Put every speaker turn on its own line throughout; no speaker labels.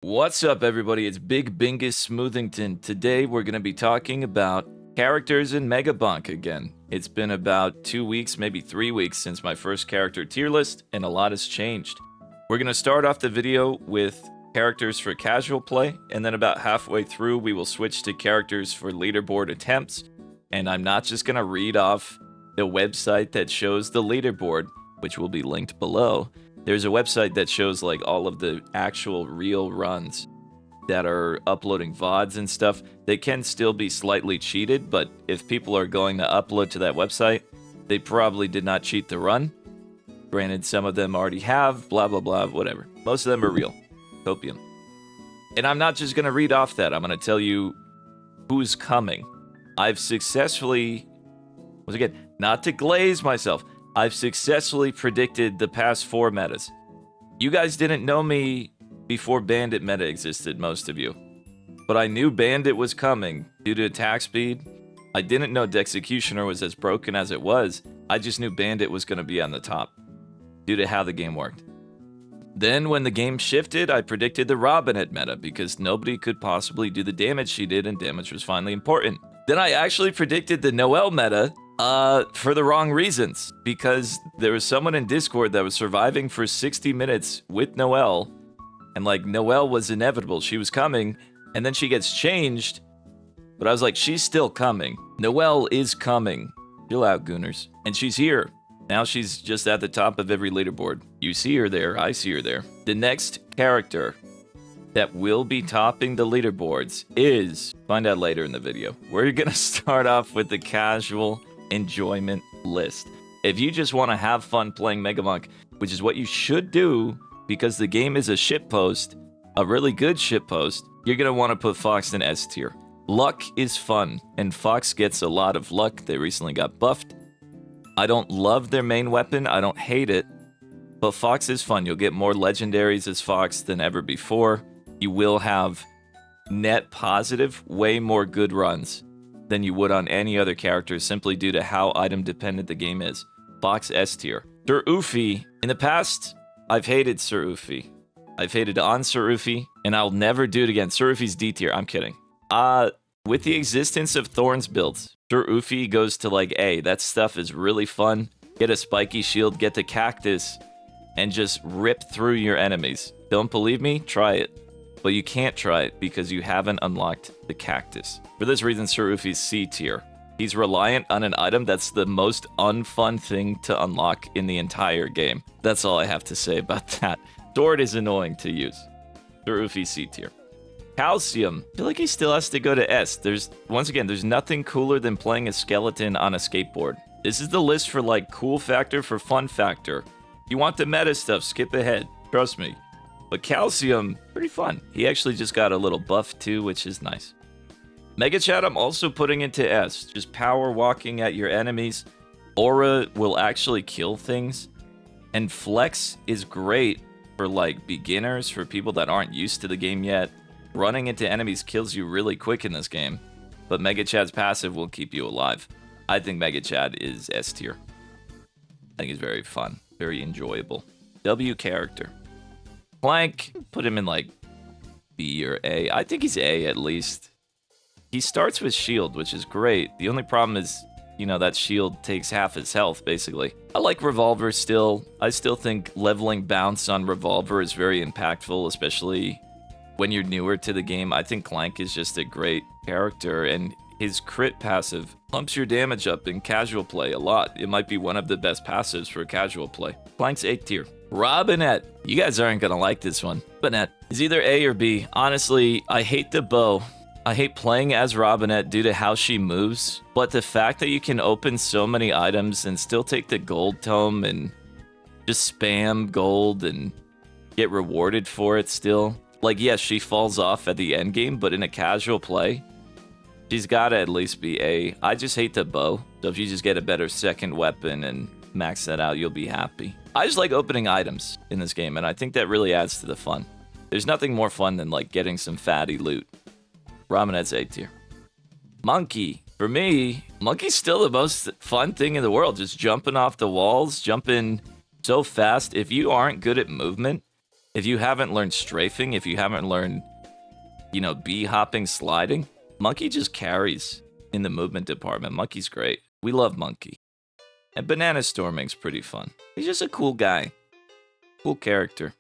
What's up, everybody? It's Big Bingus Smoothington. Today, we're going to be talking about characters in MegaBonk again. It's been about 2 weeks, maybe 3 weeks since my first character tier list, and a lot has changed. We're going to start off the video with characters for casual play, and then about halfway through, we will switch to characters for leaderboard attempts. And I'm not just going to read off the website that shows the leaderboard, which will be linked below. There's a website that shows like all of the actual real runs that are uploading VODs and stuff. They can still be slightly cheated, but if people are going to upload to that website, they probably did not cheat the run. Granted, some of them already have, blah, blah, blah, whatever. Most of them are real. Copium. And I'm not just going to read off that. I'm going to tell you who's coming. I've successfully, once again, not to glaze myself, I've successfully predicted the past 4 metas. You guys didn't know me before Bandit meta existed, most of you. But I knew Bandit was coming due to attack speed. I didn't know Dexecutioner was as broken as it was. I just knew Bandit was going to be on the top due to how the game worked. Then when the game shifted, I predicted the Robinette meta because nobody could possibly do the damage she did, and damage was finally important. Then I actually predicted the Noelle meta for the wrong reasons, because there was someone in Discord that was surviving for 60 minutes with Noelle, and like Noelle was inevitable. She was coming, and then she gets changed, but I was like, she's still coming. Noelle is coming. Chill out, Gooners. And she's here. Now she's just at the top of every leaderboard. You see her there, I see her there. The next character that will be topping the leaderboards is, find out later in the video. We're gonna start off with the casual enjoyment list. If you just want to have fun playing MegaBonk, which is what you should do because the game is a shitpost, a really good shitpost, you're going to want to put Fox in S tier. Luck is fun, and Fox gets a lot of luck. They recently got buffed. I don't love their main weapon. I don't hate it, but Fox is fun. You'll get more legendaries as Fox than ever before. You will have net positive, way more good runs than you would on any other character, simply due to how item dependent the game is. Fox S tier. Sir Oofy. In the past, I've hated Sir Oofy. I've hated on Sir Oofy, and I'll never do it again. Sir Oofy's D tier. I'm kidding. With the existence of Thorns builds, Sir Oofy goes to like A. That stuff is really fun. Get a spiky shield, get the cactus, and just rip through your enemies. Don't believe me? Try it. But you can't try it because you haven't unlocked the cactus. For this reason, Sir Oofy's C tier. He's reliant on an item that's the most unfun thing to unlock in the entire game. That's all I have to say about that. Sword is annoying to use. Sir Oofy C tier. Calcium. I feel like he still has to go to S. Once again, there's nothing cooler than playing a skeleton on a skateboard. This is the list for like cool factor for fun factor. You want the meta stuff, skip ahead. Trust me. But Calcium, pretty fun. He actually just got a little buff too, which is nice. Megashad, I'm also putting into S. Just power walking at your enemies. Aura will actually kill things. And Flex is great for like beginners, for people that aren't used to the game yet. Running into enemies kills you really quick in this game. But Megachad's passive will keep you alive. I think Megachad is S tier. I think he's very fun, very enjoyable. W character. Clunk, put him in like B or A. I think he's A at least. He starts with shield, which is great. The only problem is, you know, that shield takes half his health, basically. I like Revolver still. I still think leveling bounce on Revolver is very impactful, especially when you're newer to the game. I think Clunk is just a great character, and his crit passive pumps your damage up in casual play a lot. It might be one of the best passives for casual play. Clunk's A tier. Robinette. You guys aren't gonna like this one. Robinette is either A or B. Honestly, I hate the bow. I hate playing as Robinette due to how she moves, but the fact that you can open so many items and still take the gold tome and just spam gold and get rewarded for it still. Like, yes, she falls off at the end game, but in a casual play, she's gotta at least be A. I just hate the bow, so if you just get a better second weapon and max that out, you'll be happy. I just like opening items in this game, and I think that really adds to the fun. There's nothing more fun than like getting some fatty loot. Robinette's A tier. Monkey. For me, Monkey's still the most fun thing in the world. Just jumping off the walls, jumping so fast. If you aren't good at movement, If you haven't learned strafing, if you haven't learned, you know, bee hopping, sliding, Monkey just carries in the movement department. Monkey's great. We love Monkey. And Banana Storming's pretty fun. He's just a cool guy. Cool character.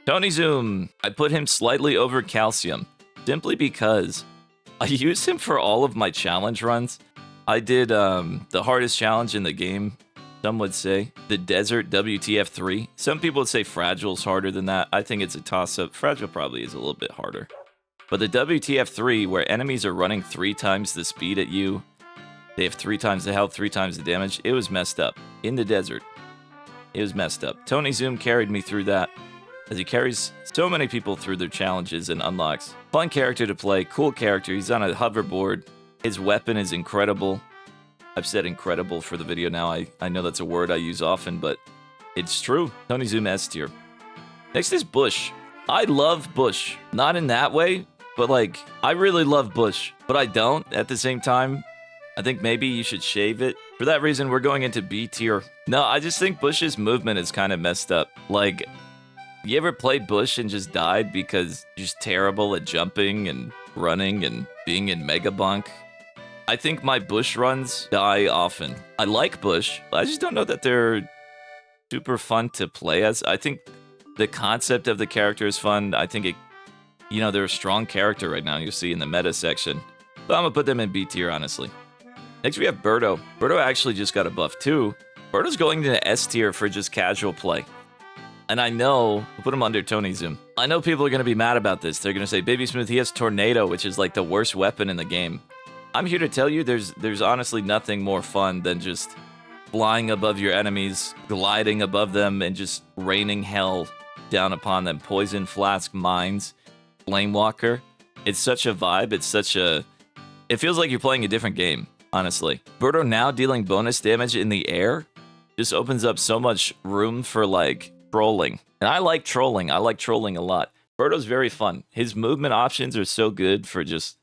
Tony Zoom. I put him slightly over Calcium, simply because I use him for all of my challenge runs. I did the hardest challenge in the game, some would say. The Desert WTF3. Some people would say Fragile's harder than that. I think it's a toss-up. Fragile probably is a little bit harder. But the WTF3, where enemies are running 3 times the speed at you, they have 3 times the health, 3 times the damage, it was messed up. In the desert. It was messed up. Tony Zoom carried me through that, as he carries so many people through their challenges and unlocks. Fun character to play, cool character. He's on a hoverboard. His weapon is incredible. I've said incredible for the video now. I know that's a word I use often, but it's true. Tony Zoom S tier. Next is Bush. I love Bush. Not in that way, but like, I really love Bush, but I don't at the same time. I think maybe you should shave it. For that reason, we're going into B tier. No, I just think Bush's movement is kind of messed up. Like, you ever played Bush and just died because you're just terrible at jumping and running and being in MegaBonk? I think my Bush runs die often. I like Bush, but I just don't know that they're super fun to play as. I think the concept of the character is fun. I think it, you know, they're a strong character right now. You'll see in the meta section. But I'm gonna put them in B tier, honestly. Next we have Birdo. Birdo actually just got a buff too. Birdo's going to S tier for just casual play. And I know, I'll put him under Tony Zoom. I know people are gonna be mad about this. They're gonna say, Baby Smooth, he has Tornado, which is like the worst weapon in the game. I'm here to tell you there's honestly nothing more fun than just flying above your enemies, gliding above them, and just raining hell down upon them. Poison Flask, Mines, Flamewalker. It's such a vibe. It's such a... It feels like you're playing a different game, honestly. Birdo now dealing bonus damage in the air just opens up so much room for, like, trolling. And I like trolling. I like trolling a lot. Birdo's very fun. His movement options are so good for just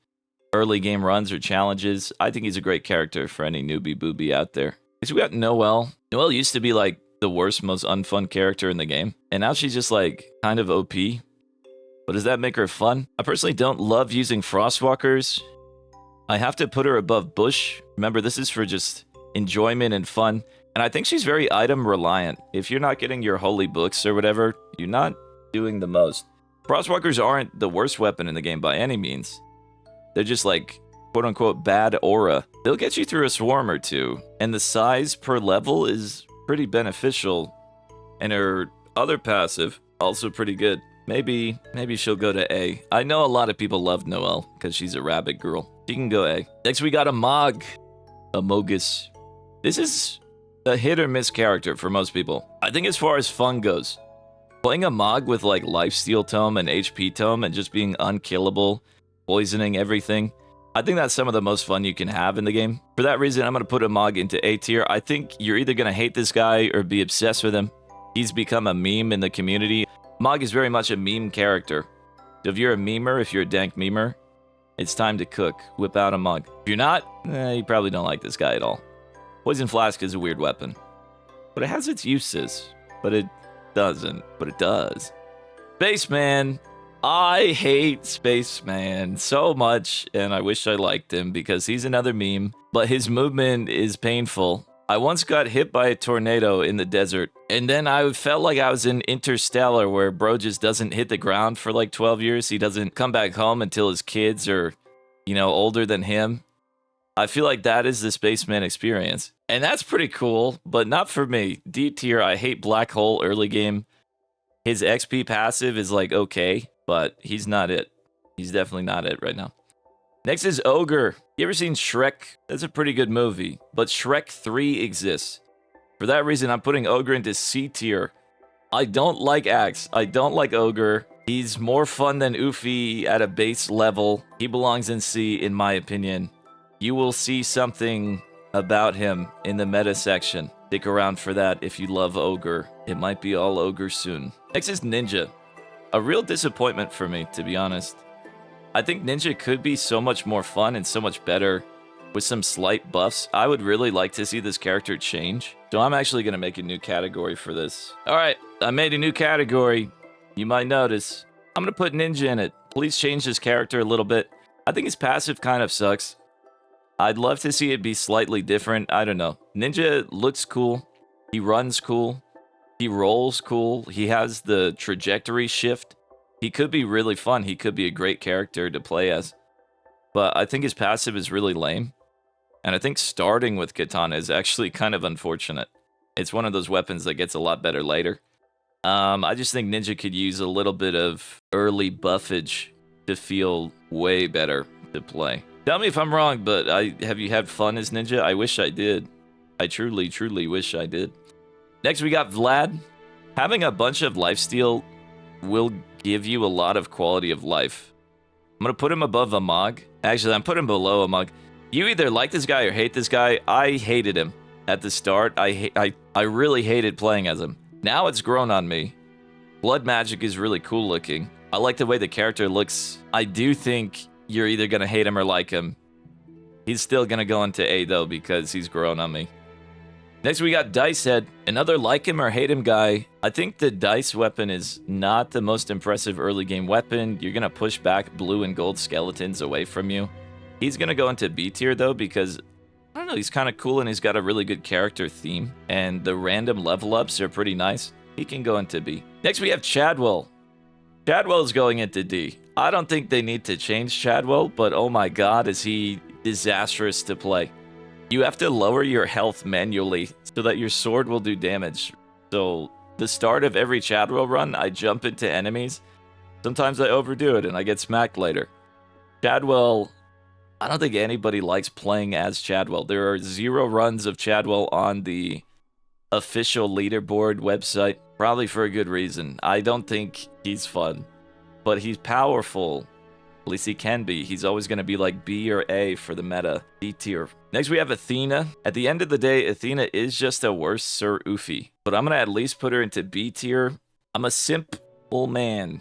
early game runs or challenges. I think he's a great character for any newbie booby out there. So we got Noelle. Noelle used to be like the worst, most unfun character in the game. And now she's just like kind of OP. But does that make her fun? I personally don't love using Frostwalkers. I have to put her above Bush. Remember, this is for just enjoyment and fun. And I think she's very item reliant. If you're not getting your holy books or whatever, you're not doing the most. Frostwalkers aren't the worst weapon in the game by any means. They're just like, quote-unquote, bad aura. They'll get you through a swarm or two, and the size per level is pretty beneficial. And her other passive, also pretty good. Maybe she'll go to A. I know a lot of people love Noelle, because she's a rabbit girl. She can go A. Next we got Amogus. This is a hit or miss character for most people. I think as far as fun goes, playing a Mog with like Lifesteal Tome and HP Tome and just being unkillable, poisoning everything, I think that's some of the most fun you can have in the game. For that reason, I'm going to put Amog into A tier. I think you're either going to hate this guy or be obsessed with him. He's become a meme in the community. Amog is very much a meme character. So if you're a memer, if you're a dank memer, it's time to cook. Whip out Amog. If you're not, you probably don't like this guy at all. Poison Flask is a weird weapon. But it has its uses. But it doesn't. But it does. Spaceman. I hate Spaceman so much, and I wish I liked him because he's another meme, but his movement is painful. I once got hit by a tornado in the desert, and then I felt like I was in Interstellar where bro just doesn't hit the ground for like 12 years. He doesn't come back home until his kids are, you know, older than him. I feel like that is the Spaceman experience, and that's pretty cool, but not for me. D tier, I hate Black Hole early game. His XP passive is like okay, but he's not it. He's definitely not it right now. Next is Ogre. You ever seen Shrek? That's a pretty good movie, but Shrek 3 exists. For that reason, I'm putting Ogre into C tier. I don't like Axe. I don't like Ogre. He's more fun than Oofy at a base level. He belongs in C, in my opinion. You will see something about him in the meta section. Stick around for that if you love Ogre. It might be all Ogre soon. Next is Ninja. A real disappointment for me, to be honest. I think Ninja could be so much more fun and so much better with some slight buffs. I would really like to see this character change. So I'm actually going to make a new category for this. All right, I made a new category. you might notice. I'm going to put Ninja in it. Please change his character a little bit. I think his passive kind of sucks. I'd love to see it be slightly different. I don't know. Ninja looks cool. He runs cool. He rolls cool. He has the trajectory shift. He could be really fun. He could be a great character to play as. But I think his passive is really lame. And I think starting with Katana is actually kind of unfortunate. It's one of those weapons that gets a lot better later. I just think Ninja could use a little bit of early buffage to feel way better to play. Tell me if I'm wrong, but have you had fun as Ninja? I wish I did. I truly, truly wish I did. Next, we got Vlad. Having a bunch of lifesteal will give you a lot of quality of life. I'm going to put him above Amog. Actually, I'm putting him below Amog. You either like this guy or hate this guy. I hated him at the start. I really hated playing as him. Now it's grown on me. Blood magic is really cool looking. I like the way the character looks. I do think you're either going to hate him or like him. He's still going to go into A though because he's grown on me. Next we got Dice Head, another like him or hate him guy. I think the Dice weapon is not the most impressive early game weapon. You're going to push back blue and gold skeletons away from you. He's going to go into B tier though because, I don't know, he's kind of cool and he's got a really good character theme. And the random level ups are pretty nice. He can go into B. Next we have Chadwell. Chadwell is going into D. I don't think they need to change Chadwell, but oh my god, is he disastrous to play. You have to lower your health manually so that your sword will do damage. So the start of every Chadwell run, I jump into enemies. Sometimes I overdo it and I get smacked later. Chadwell, I don't think anybody likes playing as Chadwell. There are 0 runs of Chadwell on the official leaderboard website, probably for a good reason. I don't think he's fun, but he's powerful. At least he can be. He's always going to be like B or A for the meta. D tier. Next we have Athena. At the end of the day, Athena is just a worse Sir Oofy, but I'm going to at least put her into B tier. I'm a simple man.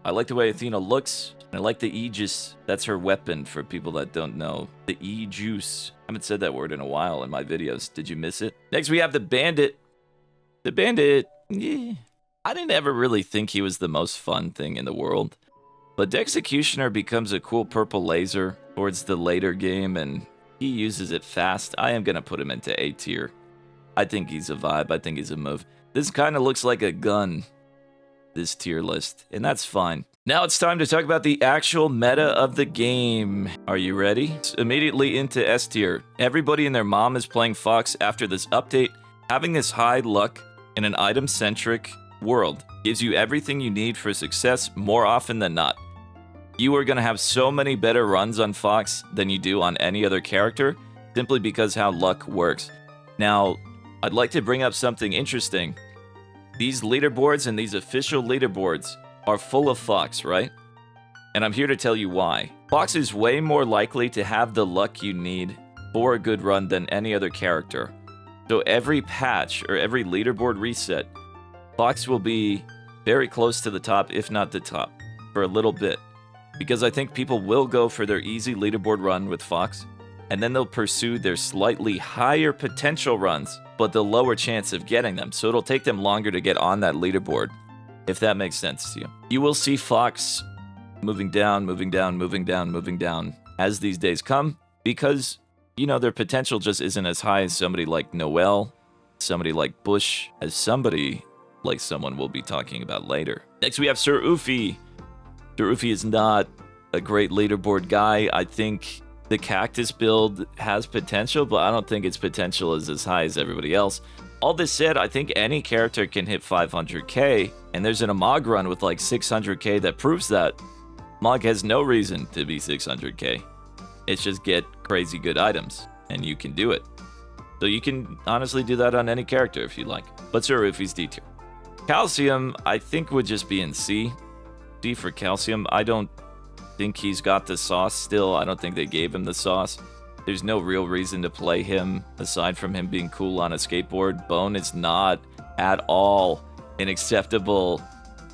I like the way Athena looks. I like the Aegis. That's her weapon for people that don't know. The E-juice. I haven't said that word in a while in my videos. Did you miss it? Next we have the Bandit. The Bandit, yeah. I didn't ever really think he was the most fun thing in the world. But the Executioner becomes a cool purple laser towards the later game, and he uses it fast. I am going to put him into A tier. I think he's a vibe. I think he's a move. This kind of looks like a gun, this tier list, and that's fine. Now it's time to talk about the actual meta of the game. Are you ready? It's immediately into S tier. Everybody and their mom is playing Fox after this update. Having this high luck in an item-centric world gives you everything you need for success more often than not. You are going to have so many better runs on Fox than you do on any other character, simply because how luck works. Now, I'd like to bring up something interesting. These leaderboards and these official leaderboards are full of Fox, right? And I'm here to tell you why. Fox is way more likely to have the luck you need for a good run than any other character. So every patch or every leaderboard reset, Fox will be very close to the top, if not the top, for a little bit. Because I think people will go for their easy leaderboard run with Fox, and then they'll pursue their slightly higher potential runs, but the lower chance of getting them. So it'll take them longer to get on that leaderboard, if that makes sense to you. You will see Fox moving down, moving down, moving down, moving down as these days come, because, you know, their potential just isn't as high as somebody like Noel, somebody like Bush, as somebody like someone we'll be talking about later. Next we have Sir Oofy. Sir Oofy is not a great leaderboard guy. I think the Cactus build has potential, but I don't think its potential is as high as everybody else. All this said, I think any character can hit 500k, and there's an Amog run with like 600k that proves that. Amog has no reason to be 600k. It's just get crazy good items, and you can do it. So you can honestly do that on any character if you like. But Sir Oofy's D tier. Calcium, I think, would just be in C. D for Calcium. I don't think he's got the sauce still. I don't think they gave him the sauce. There's no real reason to play him aside from him being cool on a skateboard. Bone is not at all an acceptable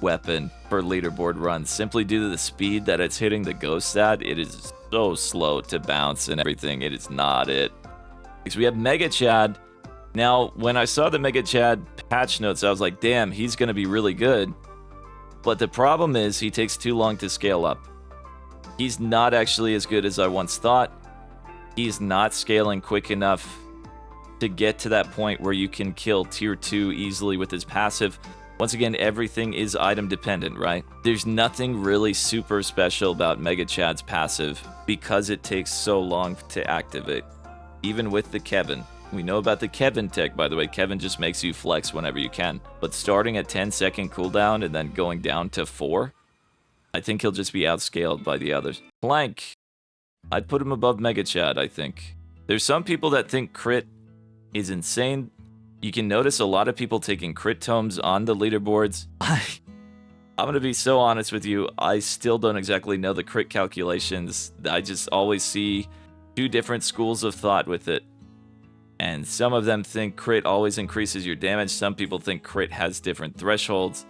weapon for leaderboard runs. Simply due to the speed that it's hitting the ghost at, it is so slow to bounce and everything. It is not it. Because we have Megashad. Now, when I saw the Megashad patch notes, I was like, damn, he's going to be really good. But the problem is he takes too long to scale up. He's not actually as good as I once thought. He's not scaling quick enough to get to that point where you can kill tier 2 easily with his passive. Once again, everything is item dependent, right? There's nothing really super special about Megashad's passive because it takes so long to activate. Even with the Kevin. We know about the Kevin tech, by the way. Kevin just makes you flex whenever you can. But starting at 10-second cooldown and then going down to 4, I think he'll just be outscaled by the others. Clunk. I'd put him above Megashad, I think. There's some people that think crit is insane. You can notice a lot of people taking crit tomes on the leaderboards. I'm going to be so honest with you. I still don't exactly know the crit calculations. I just always see 2 different schools of thought with it. And some of them think crit always increases your damage. Some people think crit has different thresholds.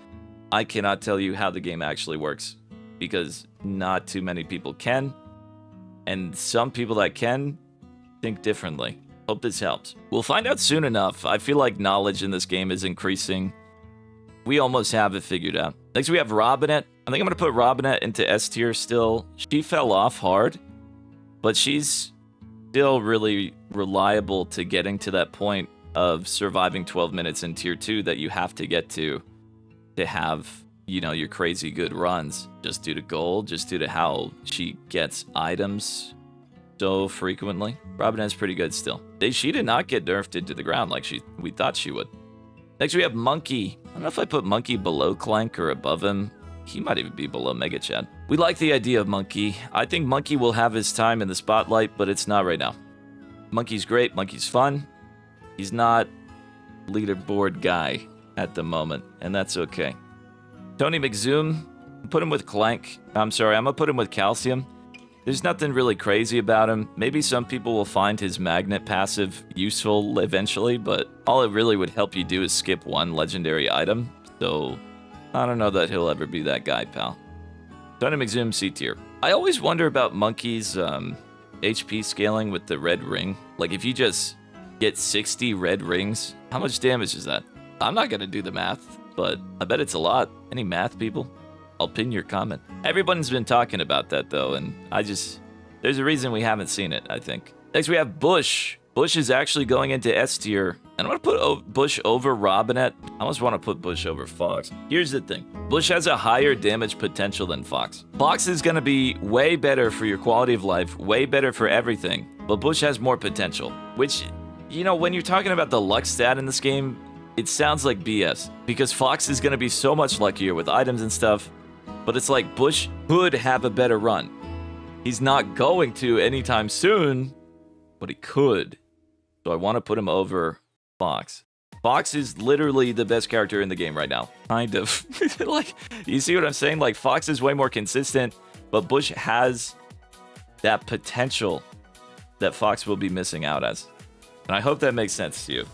I cannot tell you how the game actually works because not too many people can. And some people that can think differently. Hope this helps. We'll find out soon enough. I feel like knowledge in this game is increasing. We almost have it figured out. Next we have Robinette. I think I'm going to put Robinette into S tier still. She fell off hard, but she's still really reliable to getting to that point of surviving 12 minutes in tier 2 that you have to get to have, you know, your crazy good runs. Just due to gold, just due to how she gets items so frequently. Robinette's pretty good still. She did not get nerfed into the ground like we thought she would. Next we have Monkey. I don't know if I put Monkey below Clunk or above him. He might even be below Megashad. We like the idea of Monkey. I think Monkey will have his time in the spotlight, but it's not right now. Monkey's great. Monkey's fun. He's not leaderboard guy at the moment, and that's okay. Tony McZoom, put him with Clank. I'm sorry, I'm gonna put him with Calcium. There's nothing really crazy about him. Maybe some people will find his magnet passive useful eventually, but all it really would help you do is skip 1 legendary item. So I don't know that he'll ever be that guy, pal. Tony McZoom C tier. I always wonder about Monkey's HP scaling with the red ring. Like if you just get 60 red rings, how much damage is that? I'm not gonna do the math, but I bet it's a lot. Any math people? I'll pin your comment. Everyone's been talking about that though, and there's a reason we haven't seen it, I think. Next we have Bush. Bush is actually going into S tier. And I want to put Bush over Robinette. I almost want to put Bush over Fox. Here's the thing. Bush has a higher damage potential than Fox. Fox is going to be way better for your quality of life, way better for everything. But Bush has more potential, which, you know, when you're talking about the luck stat in this game, it sounds like BS. Because Fox is going to be so much luckier with items and stuff. But it's like Bush could have a better run. He's not going to anytime soon, but he could. So I want to put him over Fox. Fox is literally the best character in the game right now. Kind of. Like, you see what I'm saying? Like, Fox is way more consistent, but Bush has that potential that Fox will be missing out as. And I hope that makes sense to you.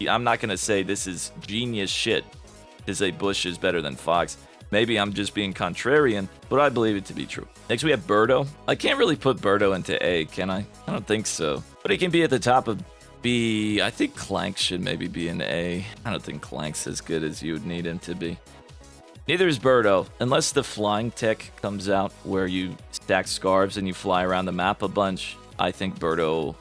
I'm not going to say this is genius shit to say Bush is better than Fox. Maybe I'm just being contrarian, but I believe it to be true. Next we have Birdo. I can't really put Birdo into A, can I? I don't think so. But he can be at the top of B. I think Clank should maybe be in A. I don't think Clank's as good as you would need him to be. Neither is Birdo, unless the flying tech comes out where you stack scarves and you fly around the map a bunch. I think Birdo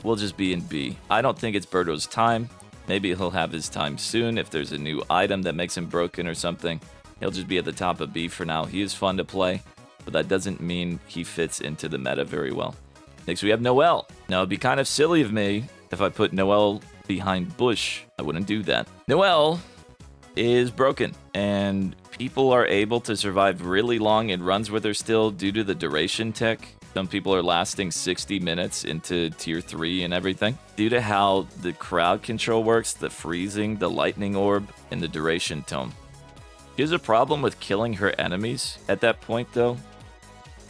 will just be in B. I don't think it's Birdo's time. Maybe he'll have his time soon if there's a new item that makes him broken or something. He'll just be at the top of B for now. He is fun to play, but that doesn't mean he fits into the meta very well. Next we have Noelle. Now it'd be kind of silly of me if I put Noelle behind Bush. I wouldn't do that. Noelle is broken, and people are able to survive really long in runs with her still due to the duration tech. Some people are lasting 60 minutes into tier 3 and everything. Due to how the crowd control works, the freezing, the lightning orb, and the duration tome. She has a problem with killing her enemies at that point though.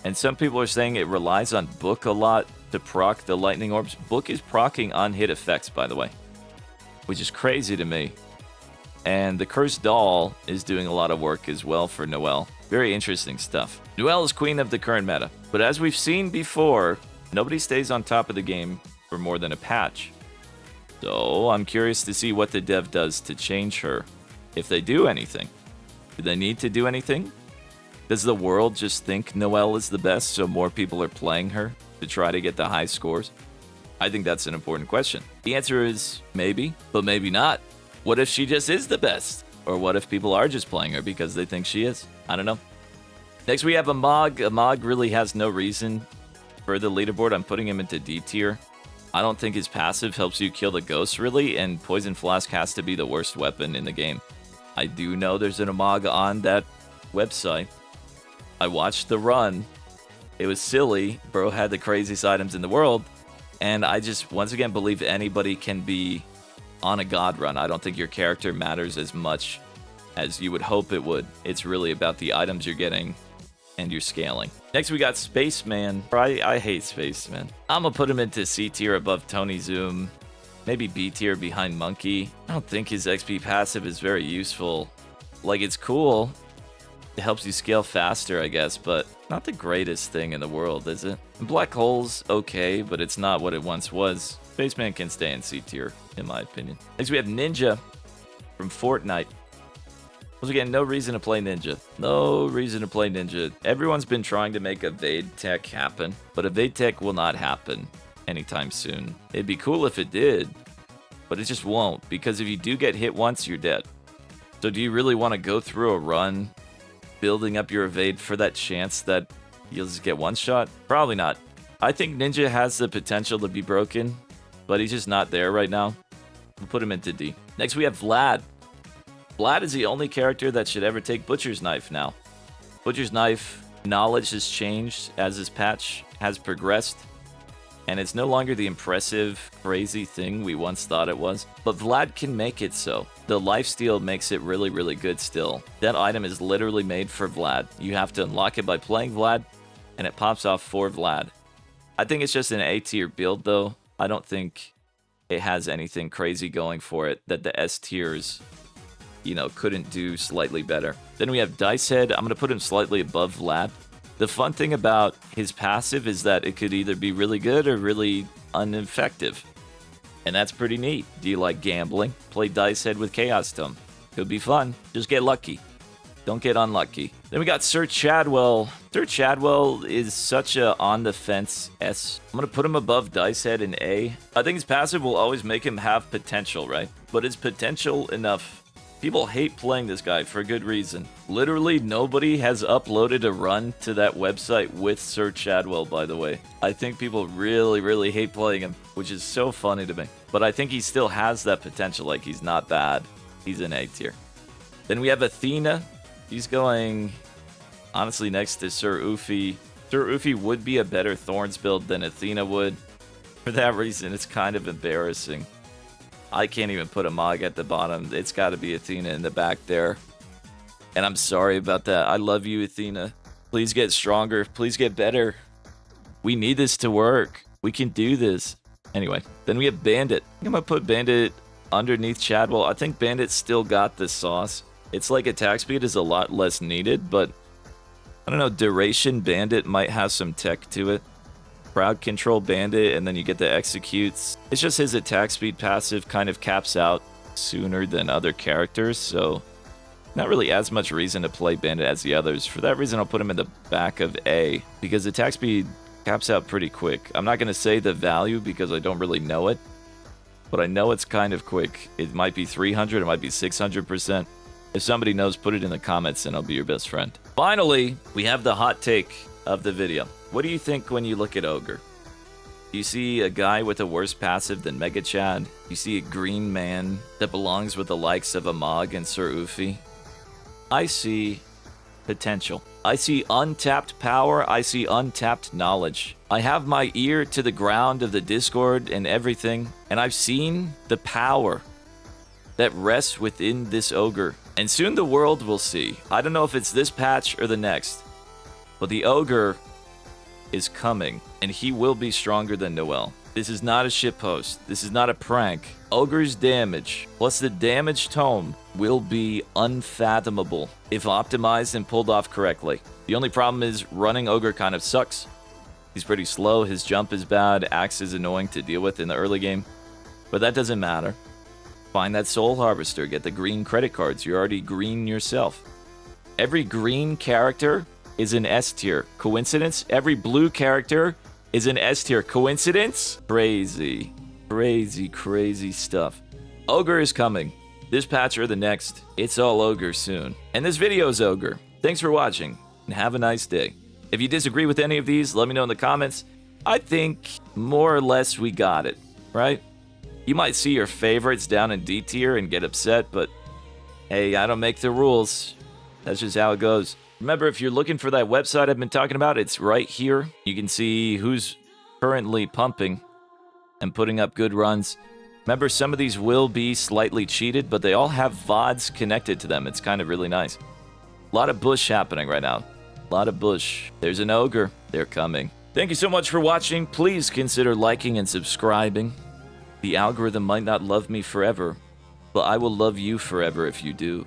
And some people are saying it relies on Book a lot to proc the lightning orbs. Book is proccing on hit effects, by the way, which is crazy to me. And the Cursed Doll is doing a lot of work as well for Noelle. Very interesting stuff. Noelle is queen of the current meta, but as we've seen before, nobody stays on top of the game for more than a patch. So I'm curious to see what the dev does to change her, if they do anything. Do they need to do anything? Does the world just think Noelle is the best, so more people are playing her to try to get the high scores? I think that's an important question. The answer is maybe, but maybe not. What if she just is the best? Or what if people are just playing her because they think she is? I don't know. Next, we have Amog. Amog really has no reason for the leaderboard. I'm putting him into D tier. I don't think his passive helps you kill the ghosts, really, and Poison Flask has to be the worst weapon in the game. I do know there's an Amog on that website. I watched the run. It was silly. Bro had the craziest items in the world. And I just, once again, believe anybody can be on a god run. I don't think your character matters as much as you would hope it would. It's really about the items you're getting and your scaling. Next, we got Spaceman. I hate Spaceman. I'm going to put him into C tier above Tony Zoom. Maybe B tier behind Monkey. I don't think his XP passive is very useful. Like, it's cool. It helps you scale faster, I guess, but not the greatest thing in the world, is it? And Black Hole's okay, but it's not what it once was. Spaceman can stay in C tier, in my opinion. Next, we have Ninja from Fortnite. Once again, no reason to play Ninja. No reason to play Ninja. Everyone's been trying to make Evade Tech happen, but Evade Tech will not happen anytime soon. It'd be cool if it did, but it just won't, because if you do get hit once, you're dead. So do you really want to go through a run building up your evade for that chance that you'll just get one shot? Probably not. I think Ninja has the potential to be broken, but he's just not there right now. We'll put him into D. Next, we have Vlad. Vlad is the only character that should ever take Butcher's Knife now. Butcher's Knife knowledge has changed as his patch has progressed, and it's no longer the impressive, crazy thing we once thought it was. But Vlad can make it so. The lifesteal makes it really, really good still. That item is literally made for Vlad. You have to unlock it by playing Vlad, and it pops off for Vlad. I think it's just an A tier build, though. I don't think it has anything crazy going for it that the S tiers, you know, couldn't do slightly better. Then we have Dice Head. I'm going to put him slightly above Vlad. The fun thing about his passive is that it could either be really good or really ineffective. And that's pretty neat. Do you like gambling? Play Dice Head with Chaos Tome. Could be fun. Just get lucky. Don't get unlucky. Then we got Sir Chadwell. Sir Chadwell is such a on-the-fence S. I'm going to put him above Dice Head in A. I think his passive will always make him have potential, right? But is potential enough? People hate playing this guy for a good reason. Literally, nobody has uploaded a run to that website with Sir Chadwell, by the way. I think people really, really hate playing him, which is so funny to me. But I think he still has that potential. Like, he's not bad. He's in A tier. Then we have Athena. He's going, honestly, next to Sir Oofy. Sir Oofy would be a better Thorns build than Athena would. For that reason, it's kind of embarrassing. I can't even put a Mog at the bottom. It's got to be Athena in the back there. And I'm sorry about that. I love you, Athena. Please get stronger. Please get better. We need this to work. We can do this. Anyway, then we have Bandit. I'm going to put Bandit underneath Chadwell. I think Bandit still got this sauce. It's like attack speed is a lot less needed, but I don't know, duration Bandit might have some tech to it. Crowd control Bandit, and then you get the executes. It's just his attack speed passive kind of caps out sooner than other characters, so not really as much reason to play Bandit as the others. For that reason, I'll put him in the back of A, because attack speed caps out pretty quick. I'm not going to say the value because I don't really know it, but I know it's kind of quick. It might be 300, it might be 600%. If somebody knows, put it in the comments and I'll be your best friend. Finally, we have the hot take of the video. What do you think when you look at Ogre? Do you see a guy with a worse passive than Megashad? You see a green man that belongs with the likes of Amog and Sir Oofy? I see potential. I see untapped power. I see untapped knowledge. I have my ear to the ground of the Discord and everything, and I've seen the power that rests within this Ogre. And soon the world will see. I don't know if it's this patch or the next, but the Ogre is coming, and he will be stronger than Noelle. This is not a shitpost. This is not a prank. Ogre's damage, plus the damage tome, will be unfathomable if optimized and pulled off correctly. The only problem is running Ogre kind of sucks. He's pretty slow, his jump is bad, Axe is annoying to deal with in the early game, but that doesn't matter. Find that Soul Harvester, get the green credit cards. You're already green yourself. Every green character is an S tier. Coincidence? Every blue character is an S tier. Coincidence? Crazy. Crazy, crazy stuff. Ogre is coming. This patch or the next, it's all Ogre soon. And this video is Ogre. Thanks for watching, and have a nice day. If you disagree with any of these, let me know in the comments. I think more or less we got it, right? You might see your favorites down in D tier and get upset, but hey, I don't make the rules. That's just how it goes. Remember, if you're looking for that website I've been talking about, it's right here. You can see who's currently pumping and putting up good runs. Remember, some of these will be slightly cheated, but they all have VODs connected to them. It's kind of really nice. A lot of bush happening right now. A lot of bush. There's an ogre. They're coming. Thank you so much for watching. Please consider liking and subscribing. The algorithm might not love me forever, but I will love you forever if you do.